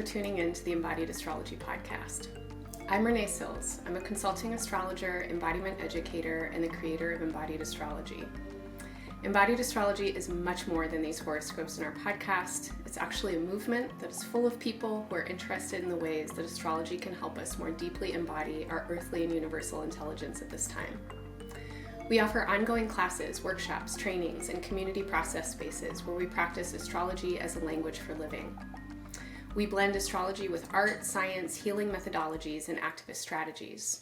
tuning in to the Embodied Astrology podcast. I'm Renee Sills. I'm a consulting astrologer, embodiment educator, and the creator of Embodied Astrology. Embodied Astrology is much more than these horoscopes in our podcast. It's actually a movement that is full of people who are interested in the ways that astrology can help us more deeply embody our earthly and universal intelligence at this time. We offer ongoing classes, workshops, trainings, and community process spaces where we practice astrology as a language for living. We blend astrology with art, science, healing methodologies, and activist strategies.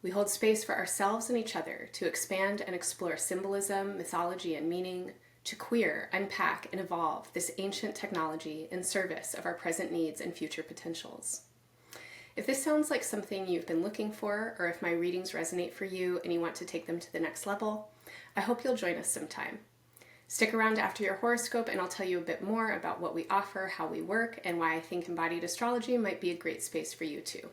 We hold space for ourselves and each other to expand and explore symbolism, mythology, and meaning, to queer, unpack, and evolve this ancient technology in service of our present needs and future potentials. If this sounds like something you've been looking for, or if my readings resonate for you and you want to take them to the next level, I hope you'll join us sometime. Stick around after your horoscope and I'll tell you a bit more about what we offer, how we work, and why I think embodied astrology might be a great space for you too.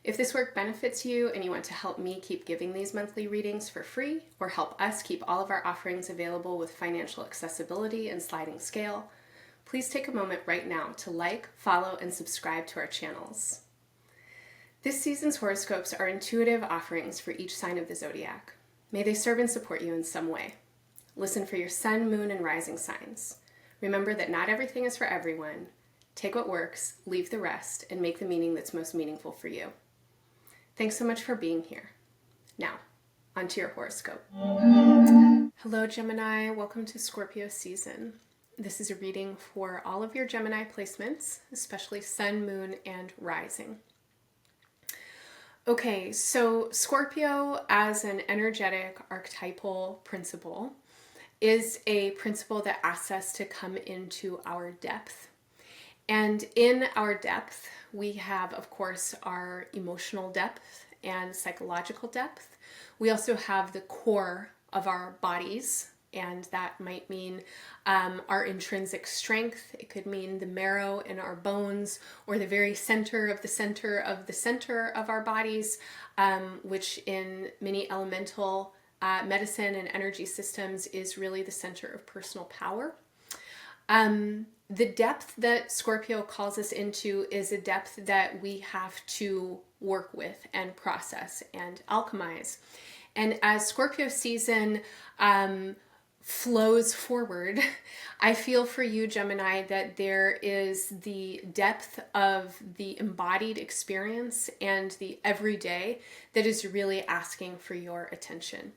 If this work benefits you and you want to help me keep giving these monthly readings for free, or help us keep all of our offerings available with financial accessibility and sliding scale, please take a moment right now to like, follow, and subscribe to our channels. This season's horoscopes are intuitive offerings for each sign of the zodiac. May they serve and support you in some way. Listen for your sun, moon, and rising signs. Remember that not everything is for everyone. Take what works, leave the rest, and make the meaning that's most meaningful for you. Thanks so much for being here. Now, onto your horoscope. Hello, Gemini. Welcome to Scorpio season. This is a reading for all of your Gemini placements, especially sun, moon, and rising. Okay, so Scorpio as an energetic archetypal principle is a principle that asks us to come into our depth. And in our depth, we have, of course, our emotional depth and psychological depth. We also have the core of our bodies, and that might mean our intrinsic strength. It could mean the marrow in our bones, or the very center of the center of the center of our bodies, which in many elemental medicine and energy systems is really the center of personal power. The depth that Scorpio calls us into is a depth that we have to work with and process and alchemize. And as Scorpio season flows forward, I feel for you, Gemini, that there is the depth of the embodied experience and the everyday that is really asking for your attention.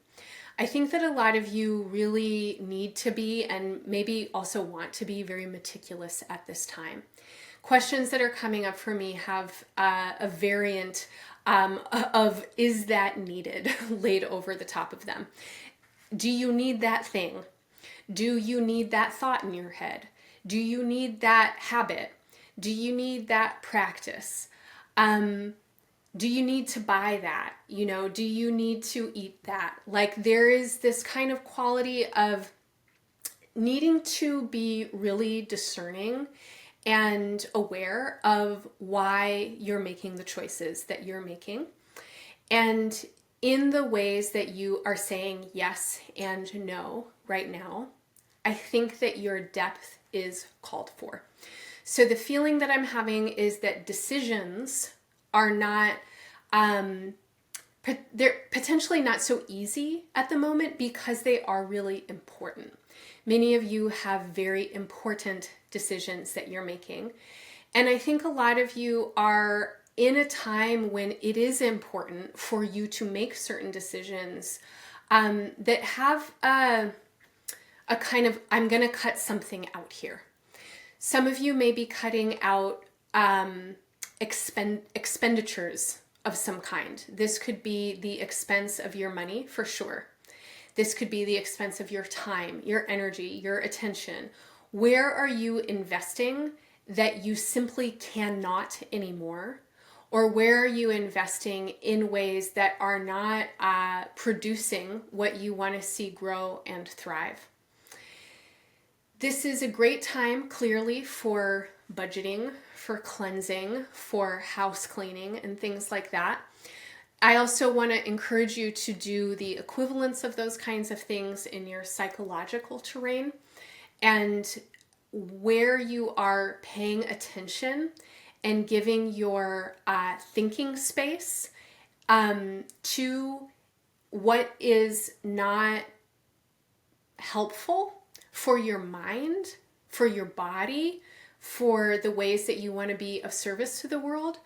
I think that a lot of you really need to be, and maybe also want to be, very meticulous at this time. Questions that are coming up for me have a variant of is that needed laid over the top of them. Do you need that thing? Do you need that thought in your head? Do you need that habit? Do you need that practice? Do you need to buy that? Do you need to eat that? Like, there is this kind of quality of needing to be really discerning and aware of why you're making the choices that you're making. And in the ways that you are saying yes and no right now, I think that your depth is called for. So the feeling that I'm having is that decisions are not, they're potentially not so easy at the moment because they are really important. Many of you have very important decisions that you're making. And I think a lot of you are in a time when it is important for you to make certain decisions that have a kind of, I'm going to cut something out here. Some of you may be cutting out expenditures of some kind. This could be the expense of your money, for sure. This could be the expense of your time, your energy, your attention. Where are you investing that you simply cannot anymore? Or where are you investing in ways that are not producing what you want to see grow and thrive? This is a great time, clearly, for budgeting, for cleansing, for house cleaning, and things like that. I also want to encourage you to do the equivalents of those kinds of things in your psychological terrain. And where you are paying attention and giving your thinking space to what is not helpful for your mind, for your body, for the ways that you want to be of service to the world.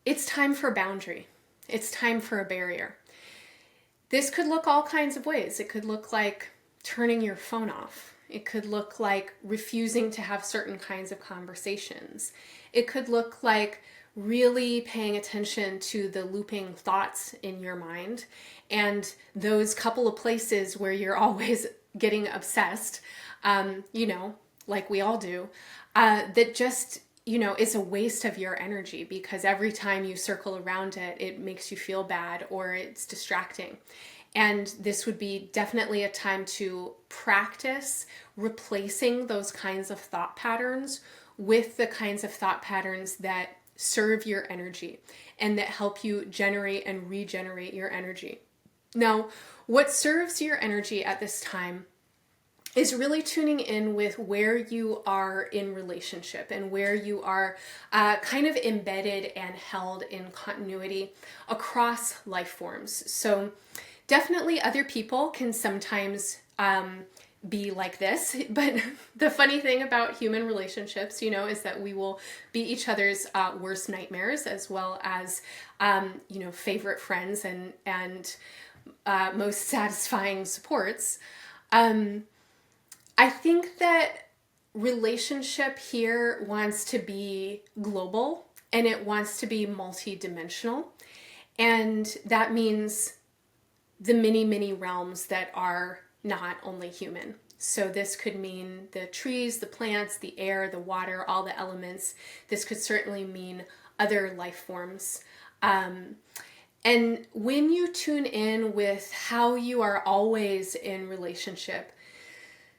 It's time for a boundary. It's time for a barrier. This could look all kinds of ways. It could look like turning your phone off. It could look like refusing to have certain kinds of conversations. It could look like really paying attention to the looping thoughts in your mind and those couple of places where you're always getting obsessed, like we all do, that just, is a waste of your energy, because every time you circle around it, it makes you feel bad or it's distracting. And this would be definitely a time to practice replacing those kinds of thought patterns with the kinds of thought patterns that serve your energy and that help you generate and regenerate your energy. Now, what serves your energy at this time is really tuning in with where you are in relationship and where you are kind of embedded and held in continuity across life forms. So definitely other people can sometimes be like this, but the funny thing about human relationships, is that we will be each other's worst nightmares, as well as, favorite friends and most satisfying supports. I think that relationship here wants to be global and it wants to be multidimensional. And that means the many, many realms that are not only human. So this could mean the trees, the plants, the air, the water, all the elements. This could certainly mean other life forms. And when you tune in with how you are always in relationship,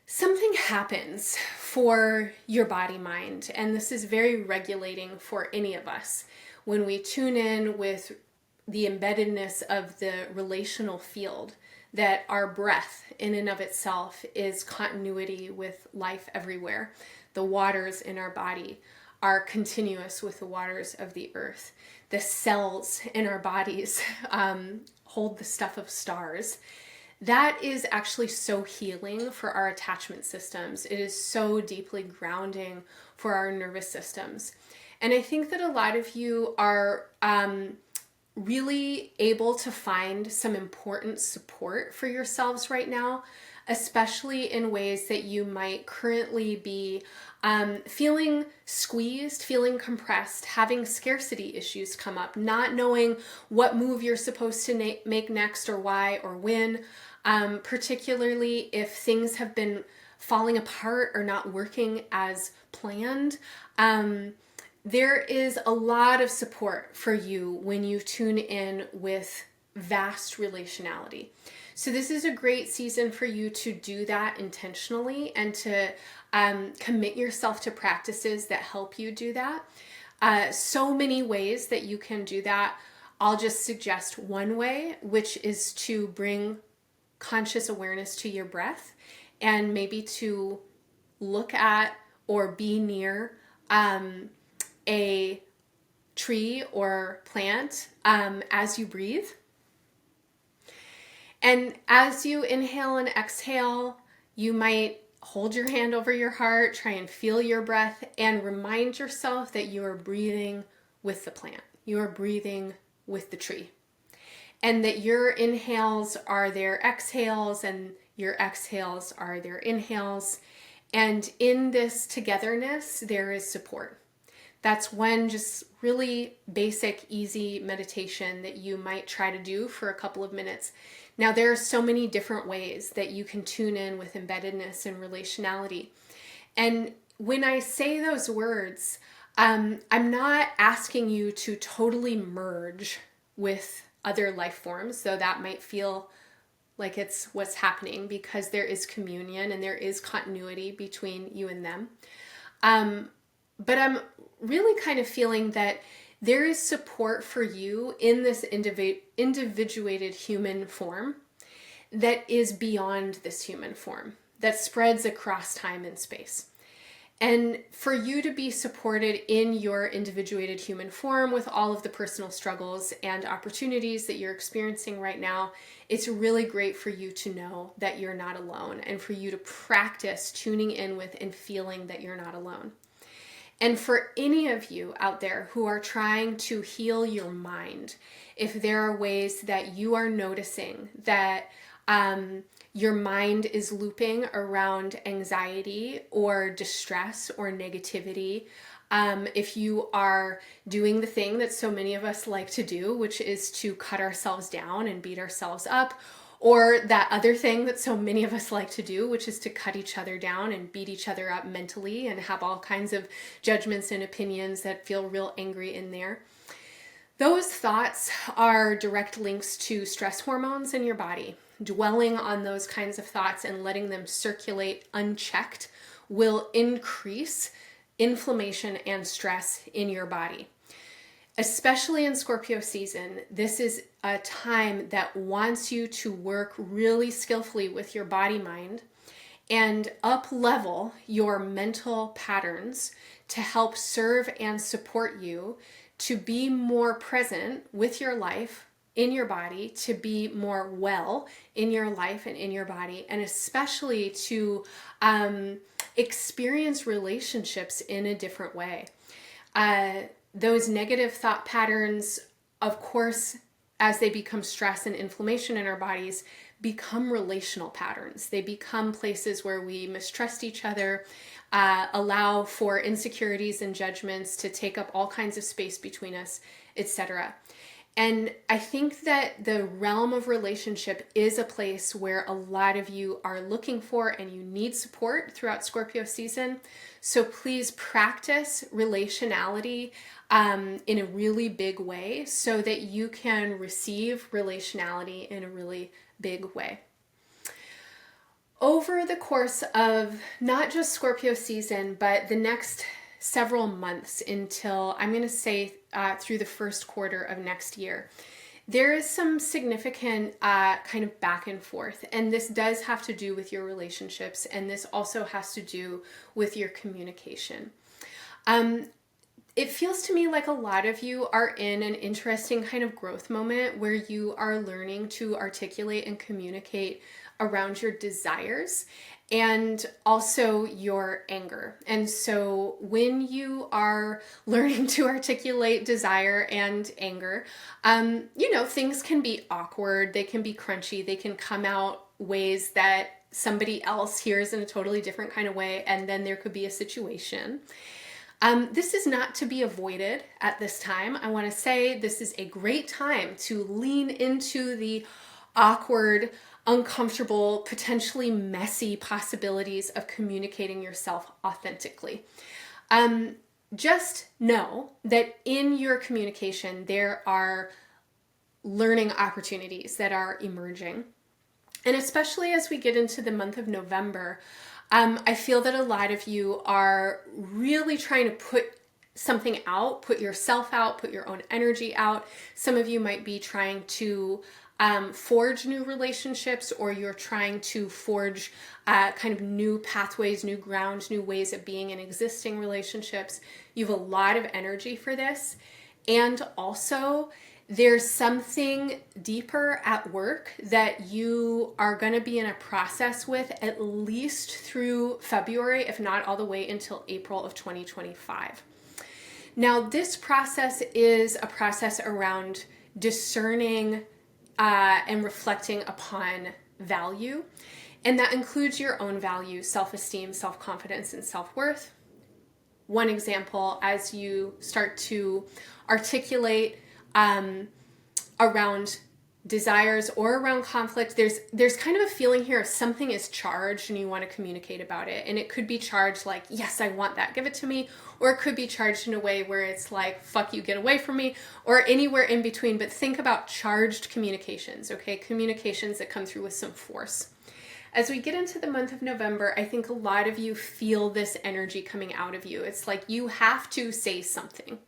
something happens for your body mind, and this is very regulating for any of us. When we tune in with the embeddedness of the relational field, that our breath in and of itself is continuity with life everywhere. The waters in our body are continuous with the waters of the earth. The cells in our bodies hold the stuff of stars. That is actually so healing for our attachment systems. It is so deeply grounding for our nervous systems. And I think that a lot of you are really able to find some important support for yourselves right now, especially in ways that you might currently be feeling squeezed, feeling compressed, having scarcity issues come up, not knowing what move you're supposed to make next or why or when. Particularly if things have been falling apart or not working as planned. There is a lot of support for you when you tune in with vast relationality. So this is a great season for you to do that intentionally and to commit yourself to practices that help you do that. So many ways that you can do that. I'll just suggest one way, which is to bring conscious awareness to your breath and maybe to look at or be near a tree or plant as you breathe. And as you inhale and exhale, you might hold your hand over your heart, try and feel your breath, and remind yourself that you are breathing with the plant. You are breathing with the tree. And that your inhales are their exhales and your exhales are their inhales. And in this togetherness, there is support. That's one just really basic, easy meditation that you might try to do for a couple of minutes. Now, there are so many different ways that you can tune in with embeddedness and relationality. And when I say those words, I'm not asking you to totally merge with other life forms, though that might feel like it's what's happening, because there is communion and there is continuity between you and them. But I'm really kind of feeling that there is support for you in this individuated human form that is beyond this human form, that spreads across time and space. And for you to be supported in your individuated human form with all of the personal struggles and opportunities that you're experiencing right now, it's really great for you to know that you're not alone and for you to practice tuning in with and feeling that you're not alone. And for any of you out there who are trying to heal your mind, if there are ways that you are noticing that your mind is looping around anxiety or distress or negativity, if you are doing the thing that so many of us like to do, which is to cut ourselves down and beat ourselves up, or that other thing that so many of us like to do, which is to cut each other down and beat each other up mentally and have all kinds of judgments and opinions that feel real angry in there. Those thoughts are direct links to stress hormones in your body. Dwelling on those kinds of thoughts and letting them circulate unchecked will increase inflammation and stress in your body. Especially in Scorpio season, this is a time that wants you to work really skillfully with your body mind and up-level your mental patterns to help serve and support you to be more present with your life, in your body, to be more well in your life and in your body, and especially to experience relationships in a different way. Those negative thought patterns, of course, as they become stress and inflammation in our bodies, become relational patterns. They become places where we mistrust each other, allow for insecurities and judgments to take up all kinds of space between us, etc. And I think that the realm of relationship is a place where a lot of you are looking for and you need support throughout Scorpio season. So please practice relationality in a really big way so that you can receive relationality in a really big way. Over the course of not just Scorpio season, but the next several months until, I'm going to say, through the first quarter of next year, there is some significant kind of back and forth. And this does have to do with your relationships, and this also has to do with your communication. It feels to me like a lot of you are in an interesting kind of growth moment where you are learning to articulate and communicate around your desires and also your anger. And so when you are learning to articulate desire and anger, things can be awkward, they can be crunchy, they can come out ways that somebody else hears in a totally different kind of way, and then there could be a situation. This is not to be avoided at this time. I want to say this is a great time to lean into the awkward, uncomfortable, potentially messy possibilities of communicating yourself authentically. Just know that in your communication, there are learning opportunities that are emerging. And especially as we get into the month of November, I feel that a lot of you are really trying to put something out, put yourself out, put your own energy out. Some of you might be trying to forge new relationships, or you're trying to forge kind of new pathways, new grounds, new ways of being in existing relationships. You have a lot of energy for this. And also, there's something deeper at work that you are going to be in a process with at least through February, if not all the way until April of 2025. Now, this process is a process around discerning and reflecting upon value. And that includes your own value, self-esteem, self-confidence, and self-worth. One example, as you start to articulate around desires or around conflict, there's kind of a feeling here of something is charged and you want to communicate about it. And it could be charged like, yes, I want that, give it to me. Or it could be charged in a way where it's like, fuck you, get away from me, or anywhere in between. But think about charged communications, okay? Communications that come through with some force. As we get into the month of November, I think a lot of you feel this energy coming out of you. It's like you have to say something.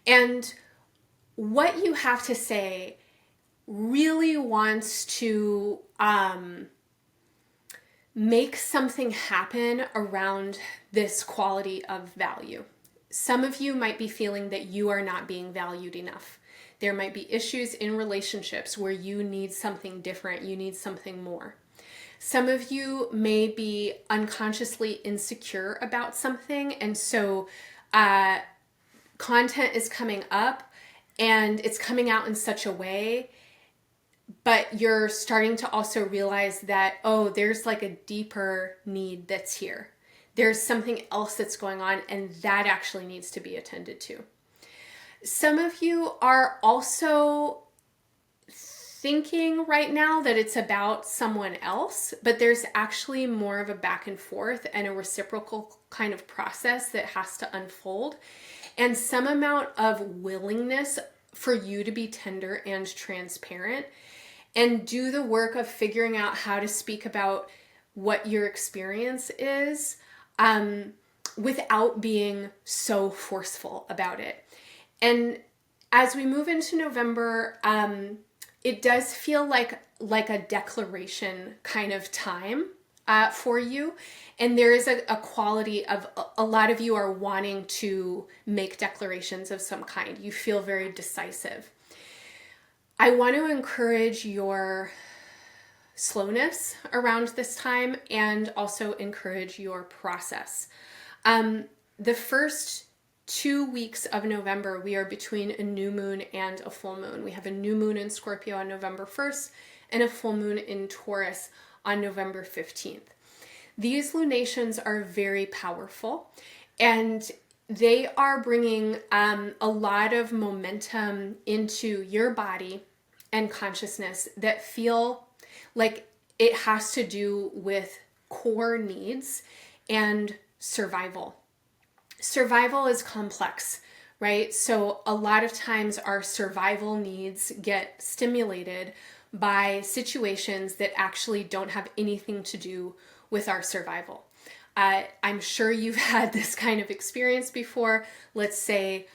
And what you have to say really wants to make something happen around this quality of value. Some of you might be feeling that you are not being valued enough. There might be issues in relationships where you need something different, you need something more. Some of you may be unconsciously insecure about something, and so content is coming up and it's coming out in such a way, but you're starting to also realize that, oh, there's like a deeper need that's here. There's something else that's going on, and that actually needs to be attended to. Some of you are also thinking right now that it's about someone else, but there's actually more of a back and forth and a reciprocal kind of process that has to unfold, and some amount of willingness for you to be tender and transparent and do the work of figuring out how to speak about what your experience is without being so forceful about it. And as we move into November, it does feel like a declaration kind of time for you. And there is a quality of a lot of you are wanting to make declarations of some kind. You feel very decisive. I want to encourage your slowness around this time and also encourage your process. The first 2 weeks of November, we are between a new moon and a full moon. We have a new moon in Scorpio on November 1st and a full moon in Taurus on November 15th. These lunations are very powerful, and they are bringing a lot of momentum into your body and consciousness that feel like it has to do with core needs and survival. Survival is complex, right? So a lot of times our survival needs get stimulated by situations that actually don't have anything to do with our survival. I'm sure you've had this kind of experience before. Let's say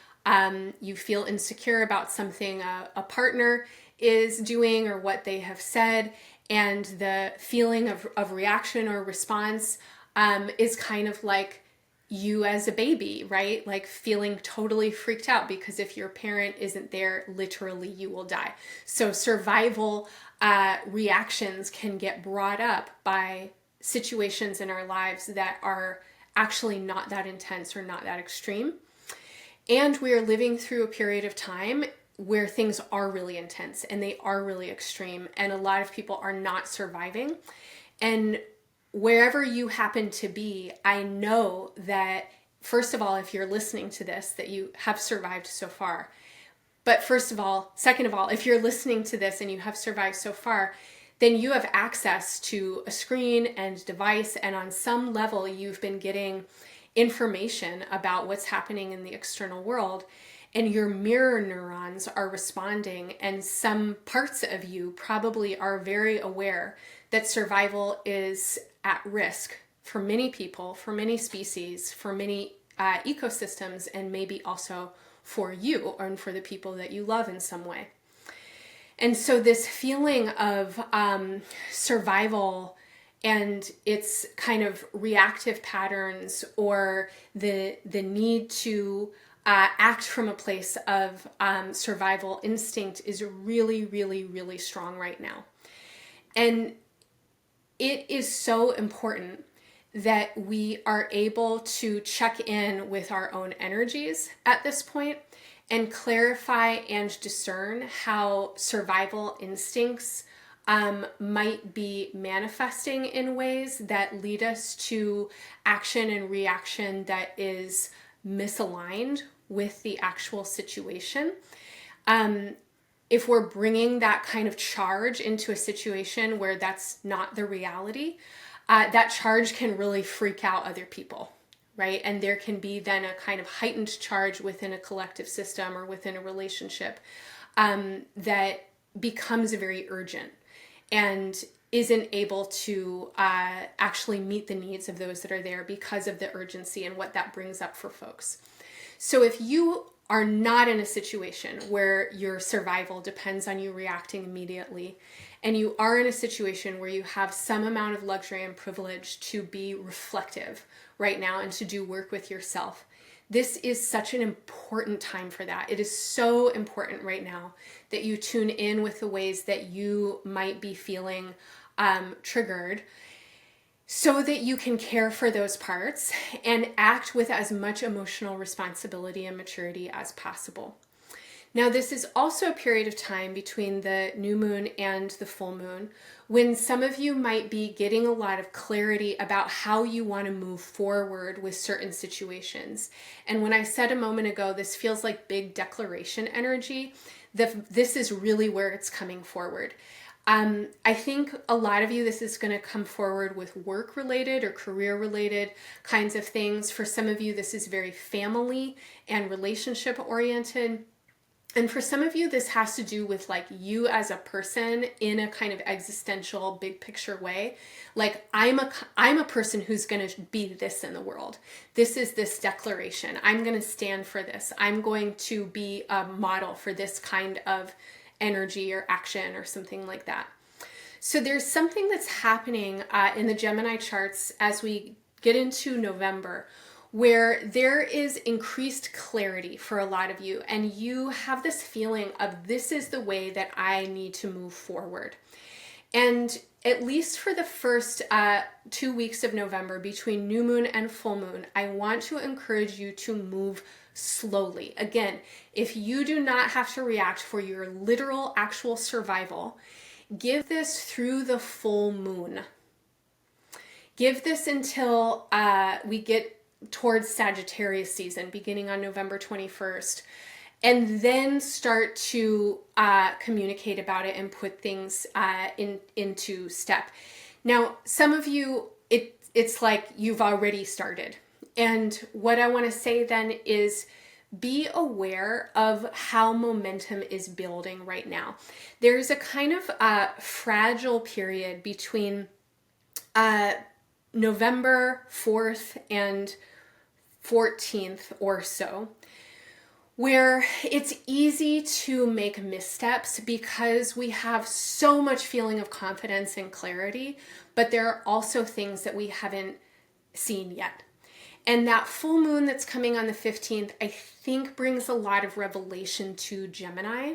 you feel insecure about something a partner is doing or what they have said, and the feeling of reaction or response is kind of like you as a baby, right? Like feeling totally freaked out because if your parent isn't there, literally you will die. So survival reactions can get brought up by situations in our lives that are actually not that intense or not that extreme. And we are living through a period of time where things are really intense and they are really extreme, and a lot of people are not surviving. And wherever you happen to be, I know that, first of all, if you're listening to this, that you have survived so far. But second of all, if you're listening to this and you have survived so far, then you have access to a screen and device, and on some level you've been getting information about what's happening in the external world, and your mirror neurons are responding, and some parts of you probably are very aware that survival is at risk for many people, for many species, for many ecosystems, and maybe also for you and for the people that you love in some way. And so this feeling of survival and its kind of reactive patterns, or the need to act from a place of survival instinct, is really, really, really strong right now. And it is so important that we are able to check in with our own energies at this point and clarify and discern how survival instincts might be manifesting in ways that lead us to action and reaction that is misaligned with the actual situation. If we're bringing that kind of charge into a situation where that's not the reality, that charge can really freak out other people, right? And there can be then a kind of heightened charge within a collective system or within a relationship that becomes very urgent and isn't able to actually meet the needs of those that are there because of the urgency and what that brings up for folks. So if you are not in a situation where your survival depends on you reacting immediately, and you are in a situation where you have some amount of luxury and privilege to be reflective right now and to do work with yourself, this is such an important time for that. It is so important right now that you tune in with the ways that you might be feeling triggered, so that you can care for those parts and act with as much emotional responsibility and maturity as possible. Now, this is also a period of time between the new moon and the full moon when some of you might be getting a lot of clarity about how you want to move forward with certain situations. And when I said a moment ago, this feels like big declaration energy, this is really where it's coming forward. I think a lot of you, this is going to come forward with work-related or career-related kinds of things. For some of you, this is very family and relationship-oriented. And for some of you, this has to do with like you as a person in a kind of existential, big picture way. Like I'm a person who's going to be this in the world. This is this declaration. I'm going to stand for this. I'm going to be a model for this kind of energy or action or something like that. So there's something that's happening in the Gemini charts as we get into November, where there is increased clarity for a lot of you, and you have this feeling of this is the way that I need to move forward. And at least for the first 2 weeks of November, between new moon and full moon, I want to encourage you to move slowly. Again, if you do not have to react for your literal, actual survival, give this through the full moon. Give this until we get towards Sagittarius season, beginning on November 21st, and then start to communicate about it and put things into step. Now, some of you, it's like you've already started. And what I want to say then is be aware of how momentum is building right now. There's a kind of fragile period between November 4th and 14th or so, where it's easy to make missteps because we have so much feeling of confidence and clarity, but there are also things that we haven't seen yet. And that full moon that's coming on the 15th, I think brings a lot of revelation to Gemini.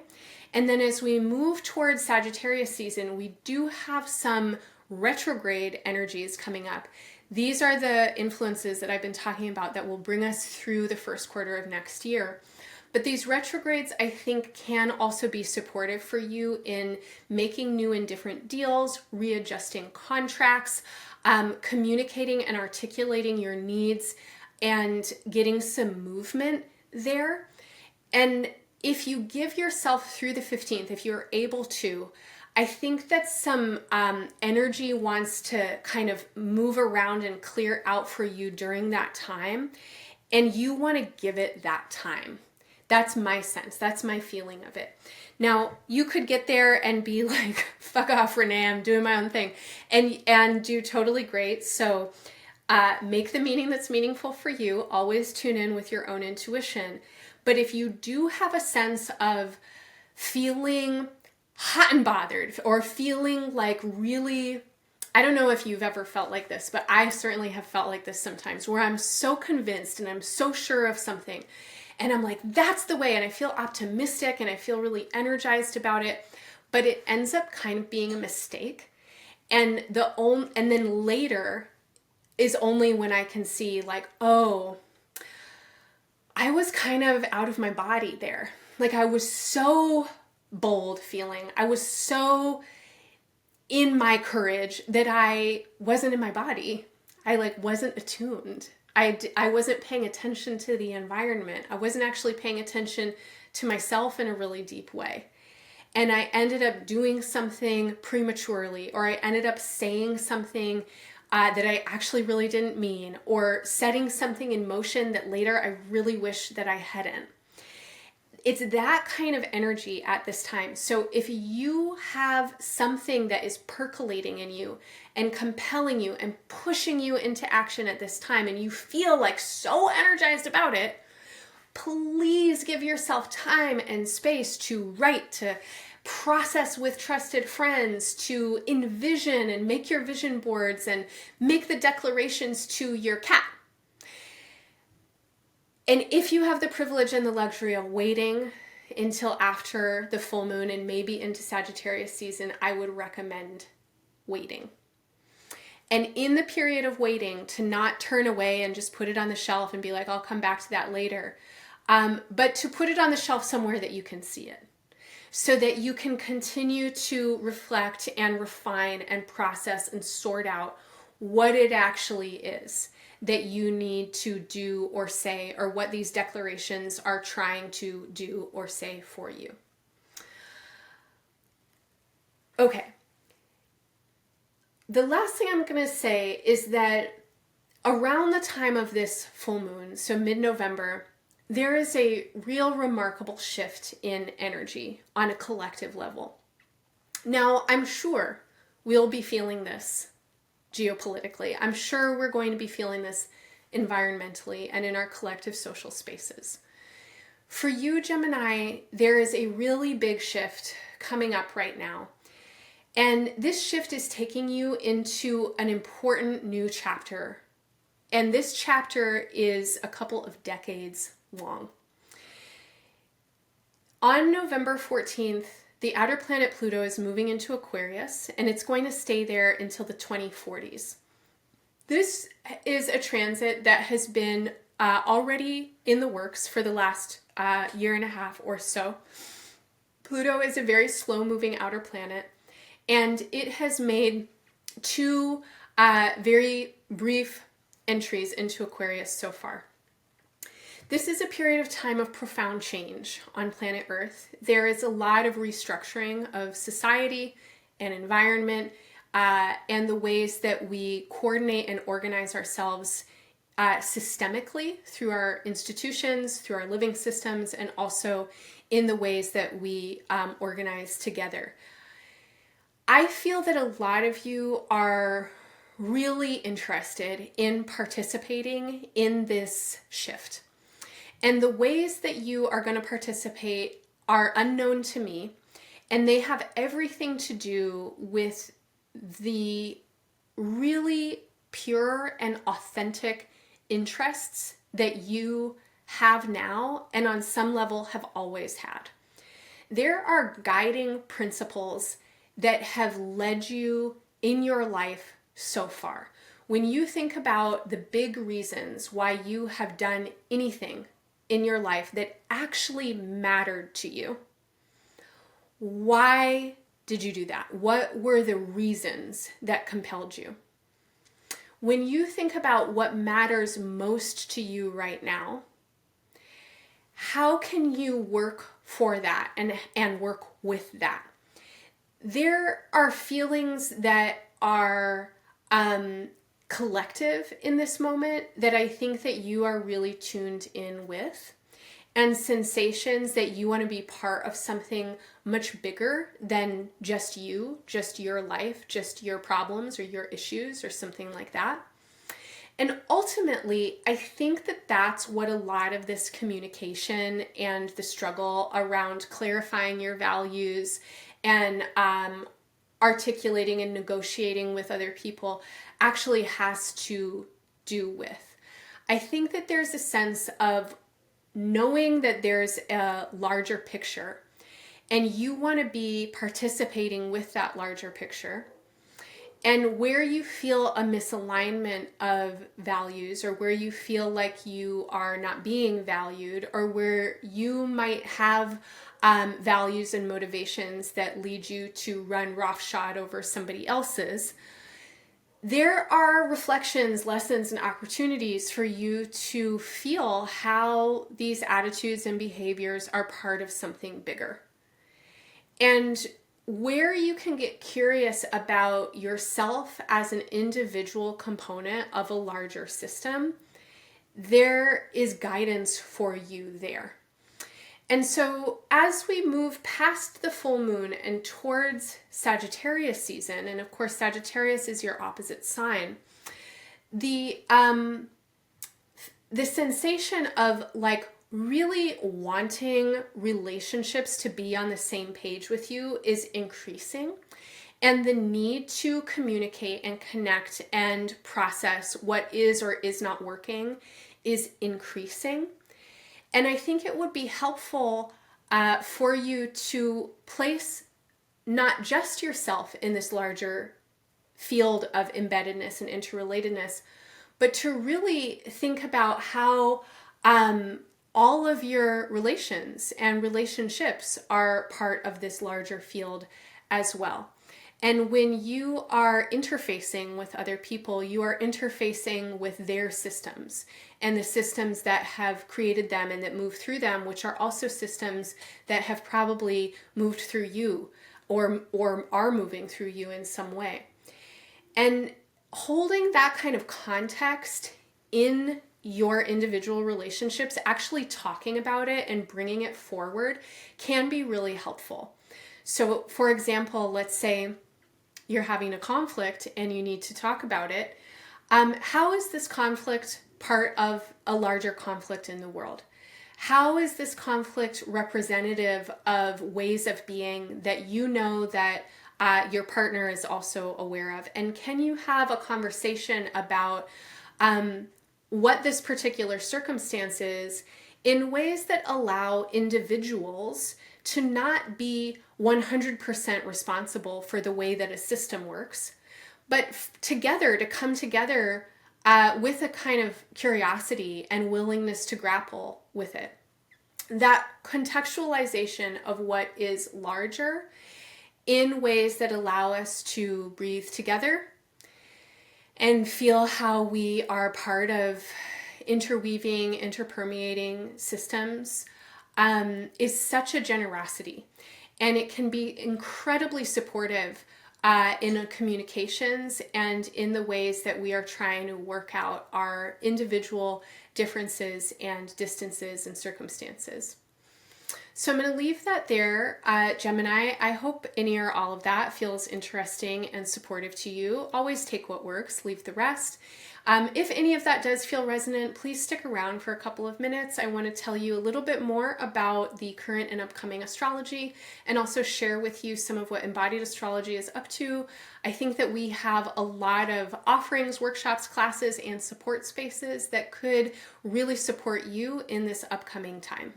And then as we move towards Sagittarius season, we do have some retrograde energies coming up. These are the influences that I've been talking about that will bring us through the first quarter of next year. But these retrogrades, I think, can also be supportive for you in making new and different deals, readjusting contracts, communicating and articulating your needs, and getting some movement there. And if you give yourself through the 15th, if you're able to, I think that some energy wants to kind of move around and clear out for you during that time, and you want to give it that time. That's my sense. That's my feeling of it. Now, you could get there and be like, fuck off, Renee, I'm doing my own thing, and do totally great. So make the meaning that's meaningful for you. Always tune in with your own intuition. But if you do have a sense of feeling hot and bothered or feeling like really, I don't know if you've ever felt like this, but I certainly have felt like this sometimes, where I'm so convinced and I'm so sure of something, and I'm like, that's the way, and I feel optimistic and I feel really energized about it, but it ends up kind of being a mistake. And then later is only when I can see like, oh, I was kind of out of my body there. Like I was so bold feeling. I was so in my courage that I wasn't in my body. I like wasn't attuned. I wasn't paying attention to the environment. I wasn't actually paying attention to myself in a really deep way. And I ended up doing something prematurely, or I ended up saying something that I actually really didn't mean, or setting something in motion that later I really wish that I hadn't. It's that kind of energy at this time. So if you have something that is percolating in you and compelling you and pushing you into action at this time, and you feel like so energized about it, Please give yourself time and space to write, to process with trusted friends, to envision and make your vision boards and make the declarations to your cat. And if you have the privilege and the luxury of waiting until after the full moon and maybe into Sagittarius season, I would recommend waiting. And in the period of waiting, to not turn away and just put it on the shelf and be like, I'll come back to that later, but to put it on the shelf somewhere that you can see it, so that you can continue to reflect and refine and process and sort out what it actually is that you need to do or say, or what these declarations are trying to do or say for you. Okay. The last thing I'm going to say is that around the time of this full moon, so mid-November, there is a real remarkable shift in energy on a collective level. Now, I'm sure we'll be feeling this geopolitically. I'm sure we're going to be feeling this environmentally and in our collective social spaces. For you, Gemini, there is a really big shift coming up right now. And this shift is taking you into an important new chapter. And this chapter is a couple of decades long. On November 14th, the outer planet Pluto is moving into Aquarius, and it's going to stay there until the 2040s. This is a transit that has been already in the works for the last year and a half or so. Pluto is a very slow-moving outer planet, and it has made two very brief entries into Aquarius so far. This is a period of time of profound change on planet Earth. There is a lot of restructuring of society and environment and the ways that we coordinate and organize ourselves systemically through our institutions, through our living systems, and also in the ways that we organize together. I feel that a lot of you are really interested in participating in this shift. And the ways that you are going to participate are unknown to me, and they have everything to do with the really pure and authentic interests that you have now and on some level have always had. There are guiding principles that have led you in your life so far. When you think about the big reasons why you have done anything in your life that actually mattered to you, why did you do that? What were the reasons that compelled you? When you think about what matters most to you right now, how can you work for that and work with that? There are feelings that are collective in this moment that I think that you are really tuned in with, and sensations that you want to be part of something much bigger than just you, just your life, just your problems or your issues or something like that. And ultimately, I think that that's what a lot of this communication and the struggle around clarifying your values and articulating and negotiating with other people actually has to do with. I think that there's a sense of knowing that there's a larger picture and you want to be participating with that larger picture. And where you feel a misalignment of values, or where you feel like you are not being valued, or where you might have values and motivations that lead you to run roughshod over somebody else's, there are reflections, lessons, and opportunities for you to feel how these attitudes and behaviors are part of something bigger. And where you can get curious about yourself as an individual component of a larger system, there is guidance for you there. And so as we move past the full moon and towards Sagittarius season, and of course Sagittarius is your opposite sign, the sensation of like really wanting relationships to be on the same page with you is increasing. And the need to communicate and connect and process what is or is not working is increasing. And I think it would be helpful for you to place not just yourself in this larger field of embeddedness and interrelatedness, but to really think about how all of your relations and relationships are part of this larger field as well. And when you are interfacing with other people, you are interfacing with their systems and the systems that have created them and that move through them, which are also systems that have probably moved through you or are moving through you in some way. And holding that kind of context in your individual relationships, actually talking about it and bringing it forward can be really helpful. So, for example, let's say you're having a conflict and you need to talk about it. How is this conflict part of a larger conflict in the world? How is this conflict representative of ways of being that you know that your partner is also aware of? And can you have a conversation about what this particular circumstance is in ways that allow individuals to not be 100% responsible for the way that a system works, but together to come together with a kind of curiosity and willingness to grapple with it. That contextualization of what is larger in ways that allow us to breathe together and feel how we are part of interweaving, interpermeating systems is such a generosity. And it can be incredibly supportive in communications and in the ways that we are trying to work out our individual differences and distances and circumstances. So I'm going to leave that there. Gemini, I hope any or all of that feels interesting and supportive to you. Always take what works, leave the rest. If any of that does feel resonant, please stick around for a couple of minutes. I want to tell you a little bit more about the current and upcoming astrology and also share with you some of what Embodied Astrology is up to. I think that we have a lot of offerings, workshops, classes, and support spaces that could really support you in this upcoming time.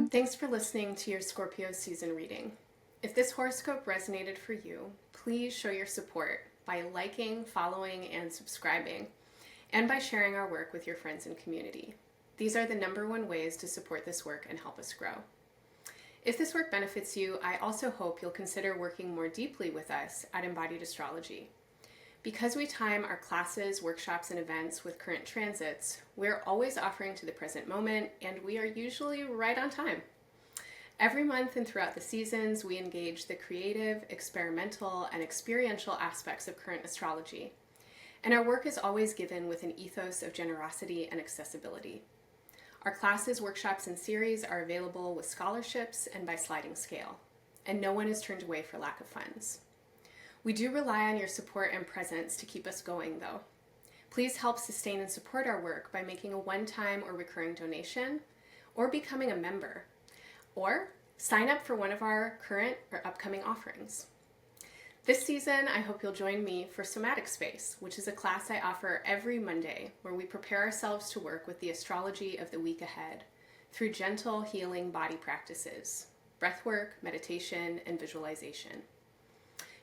Thanks for listening to your Scorpio season reading. If this horoscope resonated for you, please show your support by liking, following, and subscribing, and by sharing our work with your friends and community. These are the #1 ways to support this work and help us grow. If this work benefits you, I also hope you'll consider working more deeply with us at Embodied Astrology. Because we time our classes, workshops, and events with current transits, we're always offering to the present moment, and we are usually right on time. Every month and throughout the seasons, we engage the creative, experimental, and experiential aspects of current astrology. And our work is always given with an ethos of generosity and accessibility. Our classes, workshops, and series are available with scholarships and by sliding scale, and no one is turned away for lack of funds. We do rely on your support and presence to keep us going, though. Please help sustain and support our work by making a one-time or recurring donation, or becoming a member, or sign up for one of our current or upcoming offerings. This season, I hope you'll join me for Somatic Space, which is a class I offer every Monday where we prepare ourselves to work with the astrology of the week ahead through gentle, healing body practices, breathwork, meditation, and visualization.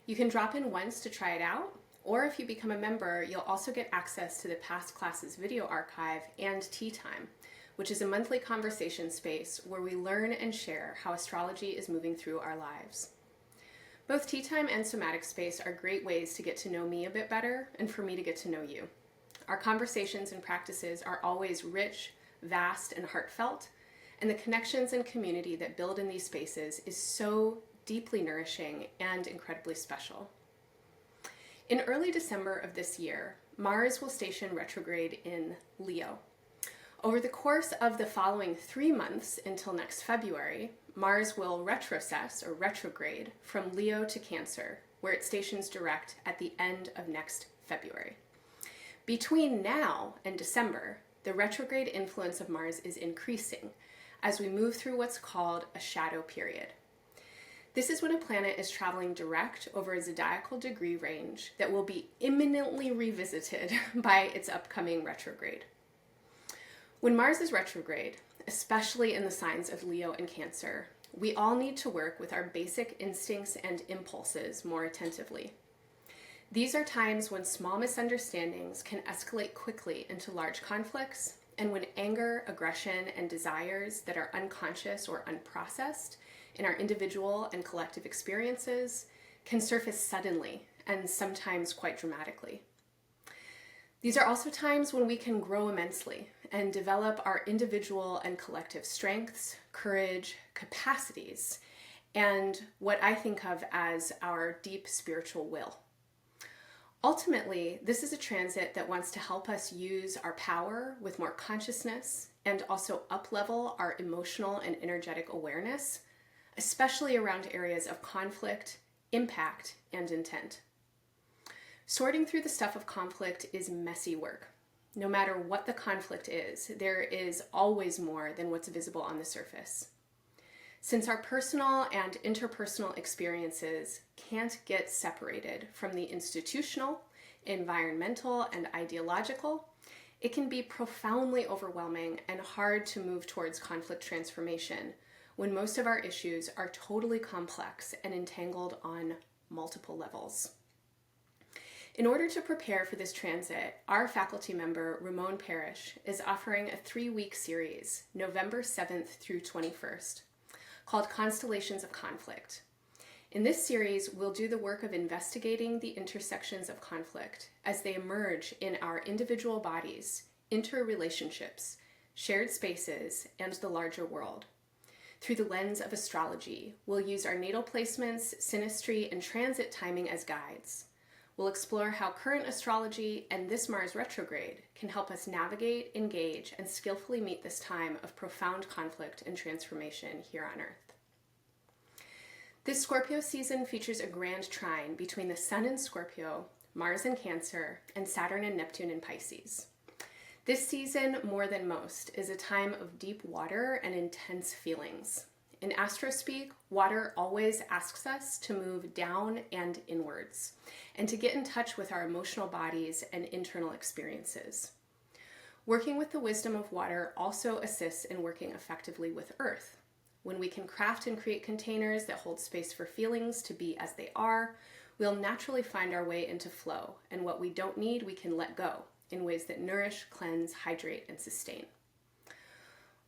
You can drop in once to try it out, or if you become a member, you'll also get access to the past classes video archive and Tea Time, which is a monthly conversation space where we learn and share how astrology is moving through our lives. Both Tea Time and Somatic Space are great ways to get to know me a bit better and for me to get to know you. Our conversations and practices are always rich, vast, and heartfelt, and the connections and community that build in these spaces is so deeply nourishing and incredibly special. In early December of this year, Mars will station retrograde in Leo. Over the course of the following 3 months until next February, Mars will retrocess or retrograde from Leo to Cancer, where it stations direct at the end of next February. Between now and December, the retrograde influence of Mars is increasing as we move through what's called a shadow period. This is when a planet is traveling direct over a zodiacal degree range that will be imminently revisited by its upcoming retrograde. When Mars is retrograde, especially in the signs of Leo and Cancer, we all need to work with our basic instincts and impulses more attentively. These are times when small misunderstandings can escalate quickly into large conflicts, and when anger, aggression, and desires that are unconscious or unprocessed in our individual and collective experiences can surface suddenly and sometimes quite dramatically. These are also times when we can grow immensely and develop our individual and collective strengths, courage, capacities, and what I think of as our deep spiritual will. Ultimately, this is a transit that wants to help us use our power with more consciousness and also up-level our emotional and energetic awareness, especially around areas of conflict, impact, and intent. Sorting through the stuff of conflict is messy work. No matter what the conflict is, there is always more than what's visible on the surface. Since our personal and interpersonal experiences can't get separated from the institutional, environmental, and ideological, it can be profoundly overwhelming and hard to move towards conflict transformation when most of our issues are totally complex and entangled on multiple levels. In order to prepare for this transit, our faculty member, Ramon Parrish, is offering a 3-week series, November 7th through 21st, called Constellations of Conflict. In this series, we'll do the work of investigating the intersections of conflict as they emerge in our individual bodies, interrelationships, shared spaces, and the larger world. Through the lens of astrology, we'll use our natal placements, synastry, and transit timing as guides. We'll explore how current astrology and this Mars retrograde can help us navigate, engage, and skillfully meet this time of profound conflict and transformation here on Earth. This Scorpio season features a grand trine between the Sun in Scorpio, Mars in Cancer, and Saturn and Neptune in Pisces. This season, more than most, is a time of deep water and intense feelings. In astrospeak, water always asks us to move down and inwards, and to get in touch with our emotional bodies and internal experiences. Working with the wisdom of water also assists in working effectively with Earth. When we can craft and create containers that hold space for feelings to be as they are, we'll naturally find our way into flow, and what we don't need, we can let go in ways that nourish, cleanse, hydrate, and sustain.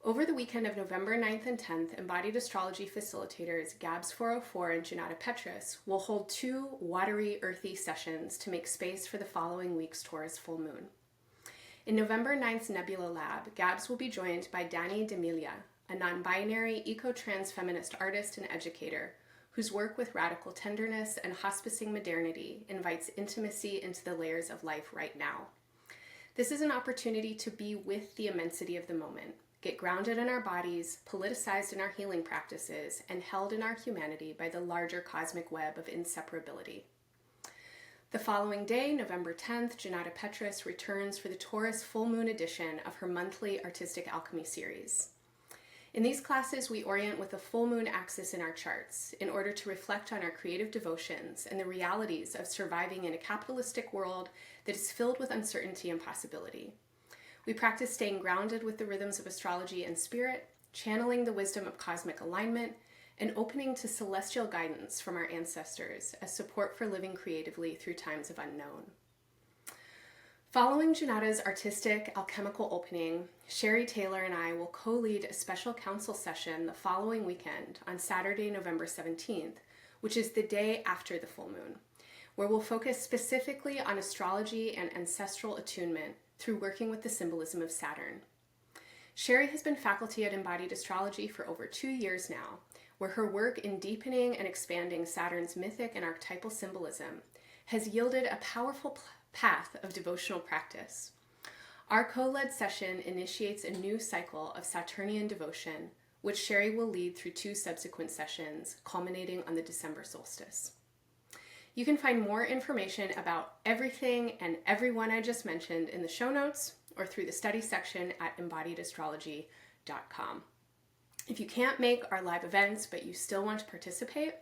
Over the weekend of November 9th and 10th, Embodied Astrology facilitators Gabs 404 and Janata Petrus will hold 2 watery, earthy sessions to make space for the following week's Taurus full moon. In November 9th's Nebula Lab, Gabs will be joined by Dani D'Emilia, a non-binary, eco-trans feminist artist and educator whose work with radical tenderness and hospicing modernity invites intimacy into the layers of life right now. This is an opportunity to be with the immensity of the moment, get grounded in our bodies, politicized in our healing practices, and held in our humanity by the larger cosmic web of inseparability. The following day, November 10th, Janata Petrus returns for the Taurus full moon edition of her monthly Artistic Alchemy series. In these classes, we orient with a full moon axis in our charts in order to reflect on our creative devotions and the realities of surviving in a capitalistic world that is filled with uncertainty and possibility. We practice staying grounded with the rhythms of astrology and spirit, channeling the wisdom of cosmic alignment, and opening to celestial guidance from our ancestors as support for living creatively through times of unknown. Following Janata's artistic alchemical opening, Sherry Taylor and I will co-lead a special council session the following weekend on Saturday, November 17th, which is the day after the full moon, where we'll focus specifically on astrology and ancestral attunement through working with the symbolism of Saturn. Sherry has been faculty at Embodied Astrology for over 2 years now, where her work in deepening and expanding Saturn's mythic and archetypal symbolism has yielded a powerful path of devotional practice. Our co-led session initiates a new cycle of Saturnian devotion, which Sherry will lead through 2 subsequent sessions, culminating on the December solstice. You can find more information about everything and everyone I just mentioned in the show notes, or through the study section at embodiedastrology.com. If you can't make our live events, but you still want to participate,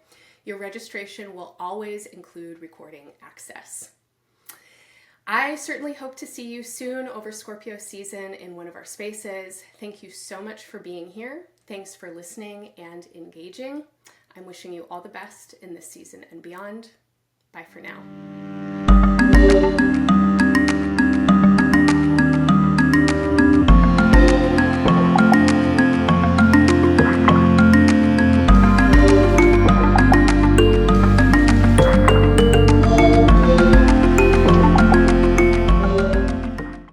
your registration will always include recording access. I certainly hope to see you soon over Scorpio season in one of our spaces. Thank you so much for being here. Thanks for listening and engaging. I'm wishing you all the best in this season and beyond. Bye for now.